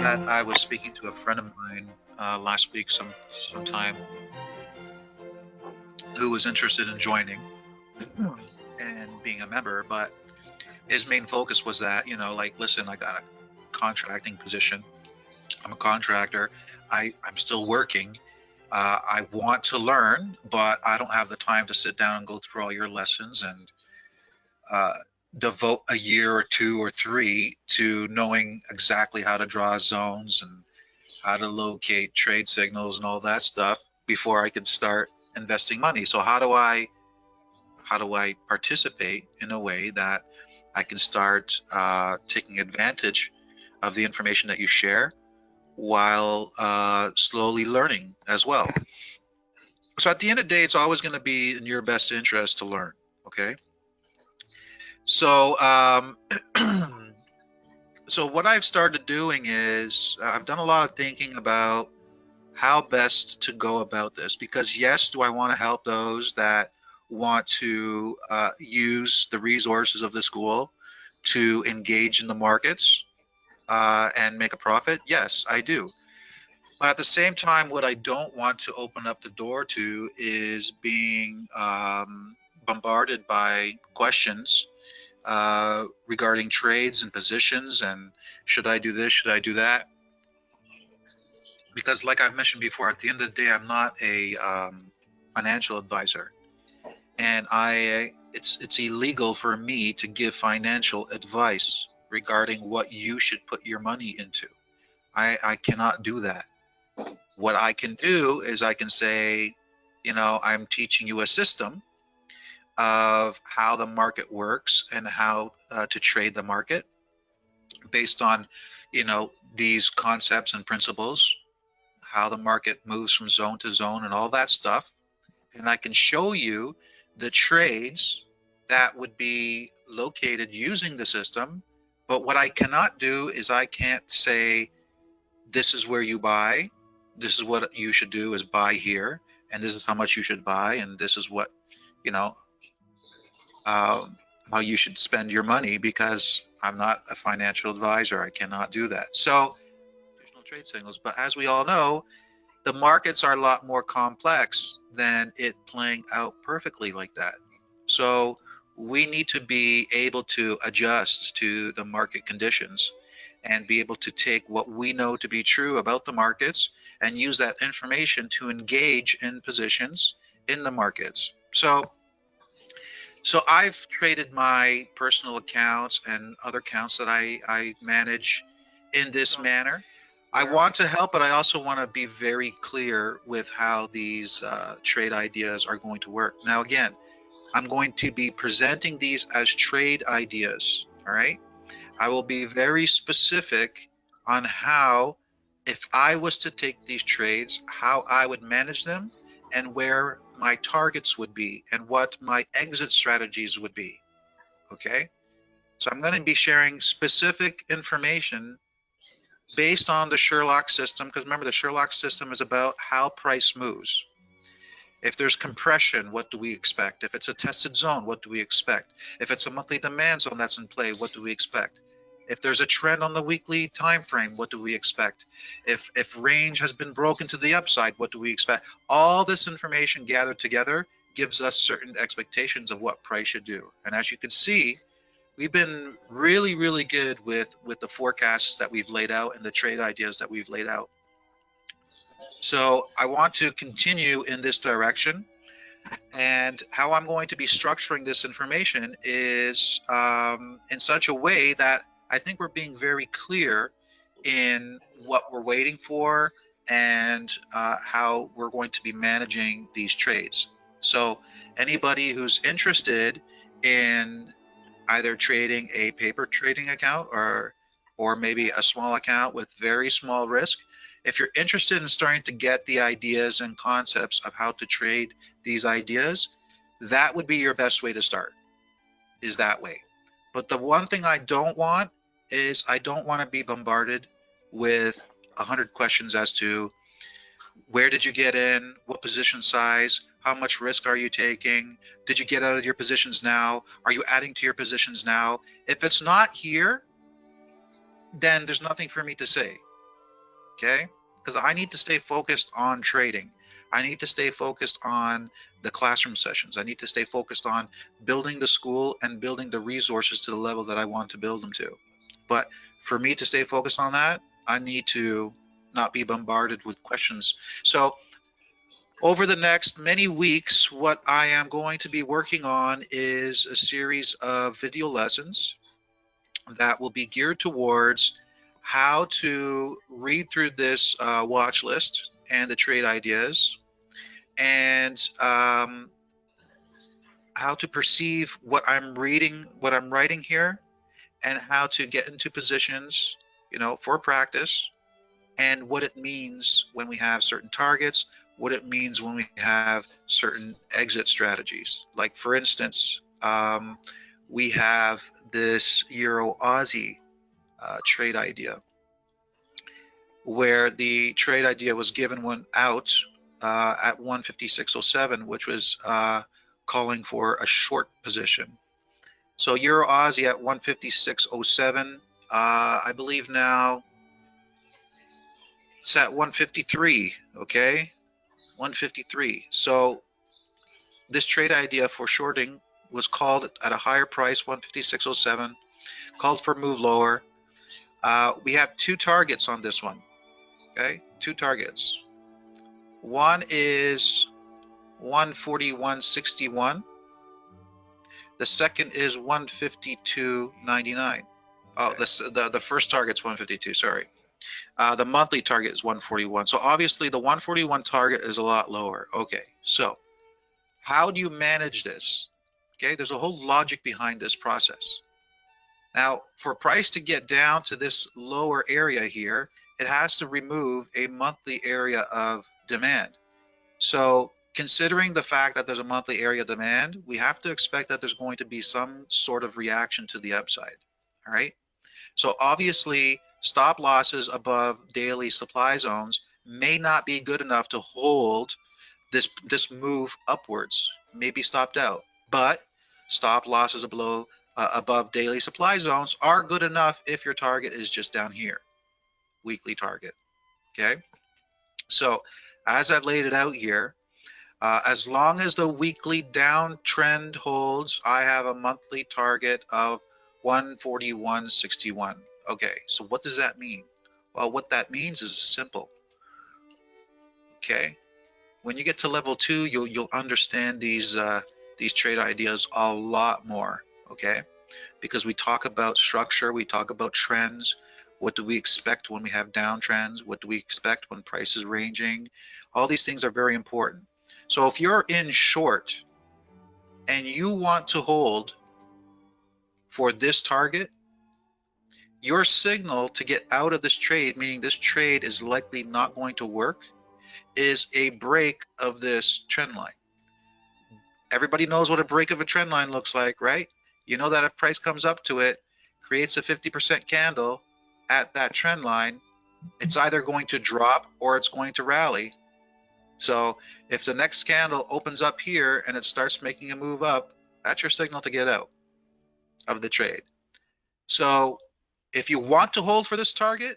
that I was speaking to a friend of mine last week, sometime, who was interested in joining and being a member, but his main focus was that, like, listen, I got a contracting position. I'm a contractor. I'm still working. I want to learn, but I don't have the time to sit down and go through all your lessons and uh, devote a year or two or three to knowing exactly how to draw zones and how to locate trade signals and all that stuff before I can start investing money. So how do I participate in a way that I can start taking advantage of the information that you share while slowly learning as well. So at the end of the day, it's always going to be in your best interest to learn. Okay. So so what I've started doing is I've done a lot of thinking about how best to go about this, because yes, do I want to help those that want to use the resources of the school to engage in the markets and make a profit? Yes, I do. But at the same time, what I don't want to open up the door to is being bombarded by questions regarding trades and positions and should I do this, should I do that? Because, like I've mentioned before, at the end of the day, I'm not a financial advisor, and it's illegal for me to give financial advice regarding what you should put your money into. I cannot do that. What I can do is I can say, I'm teaching you a system of how the market works and how to trade the market based on, these concepts and principles, how the market moves from zone to zone and all that stuff. And I can show you the trades that would be located using the system. But what I cannot do is I can't say, this is where you buy, this is what you should do is buy here, and this is how much you should buy, and this is what, you know, um, how you should spend your money, because I'm not a financial advisor. I cannot do that. So, additional trade signals. But as we all know, the markets are a lot more complex than it playing out perfectly like that. So we need to be able to adjust to the market conditions and be able to take what we know to be true about the markets and use that information to engage in positions in the markets. So I've traded my personal accounts and other accounts that I manage in this manner. I want to help, but I also want to be very clear with how these trade ideas are going to work. Now, again, I'm going to be presenting these as trade ideas. All right. I will be very specific on how, if I was to take these trades, how I would manage them and where my targets would be and what my exit strategies would be. Okay. So I'm going to be sharing specific information based on the Sherlock system, because remember, the Sherlock system is about how price moves. If there's compression, what do we expect? If it's a tested zone, what do we expect? If it's a monthly demand zone that's in play, what do we expect? If there's a trend on the weekly time frame, what do we expect? If range has been broken to the upside, what do we expect? All this information gathered together gives us certain expectations of what price should do. And as you can see, we've been really, really good with the forecasts that we've laid out and the trade ideas that we've laid out. So I want to continue in this direction. And how I'm going to be structuring this information is in such a way that I think we're being very clear in what we're waiting for and how we're going to be managing these trades. So anybody who's interested in either trading a paper trading account or maybe a small account with very small risk, if you're interested in starting to get the ideas and concepts of how to trade these ideas, that would be your best way to start, is that way. But the one thing I don't want is I don't want to be bombarded with 100 questions as to where did you get in, what position size, how much risk are you taking, did you get out of your positions now, are you adding to your positions now? If it's not here, then there's nothing for me to say. okay? Because I need to stay focused on trading. I need to stay focused on the classroom sessions. I need to stay focused on building the school and building the resources to the level that I want to build them to. But for me to stay focused on that, I need to not be bombarded with questions. So over the next many weeks, what I am going to be working on is a series of video lessons that will be geared towards how to read through this watch list and the trade ideas, and how to perceive what I'm reading, what I'm writing here, and how to get into positions, for practice, and what it means when we have certain targets, what it means when we have certain exit strategies. Like for instance, we have this Euro Aussie trade idea, where the trade idea was given one out at 156.07, which was calling for a short position. So Euro Aussie at 156.07, I believe now it's at 153, okay? 153. So this trade idea for shorting was called at a higher price, 156.07, called for move lower. We have two targets on this one, okay? Two targets. One is 141.61. The second is 152.99. Oh, the first target's 152, sorry. The monthly target is 141. So obviously the 141 target is a lot lower. Okay, so how do you manage this? Okay, there's a whole logic behind this process. Now, for price to get down to this lower area here, it has to remove a monthly area of demand. So considering the fact that there's a monthly area demand, we have to expect that there's going to be some sort of reaction to the upside. All right. So obviously, stop losses above daily supply zones may not be good enough to hold this move upwards. May be stopped out, but stop losses below above daily supply zones are good enough if your target is just down here, weekly target. Okay. So as I've laid it out here, as long as the weekly downtrend holds, I have a monthly target of 141.61. Okay, so what does that mean? Well, what that means is simple. Okay, when you get to level 2, you'll understand these trade ideas a lot more. Okay, because we talk about structure, we talk about trends. What do we expect when we have downtrends? What do we expect when price is ranging? All these things are very important. So if you're in short and you want to hold for this target, your signal to get out of this trade, meaning this trade is likely not going to work, is a break of this trend line. Everybody knows what a break of a trend line looks like, right? You know that if price comes up to it, creates a 50% candle at that trend line, it's either going to drop or it's going to rally. So if the next candle opens up here and it starts making a move up, that's your signal to get out of the trade. So if you want to hold for this target,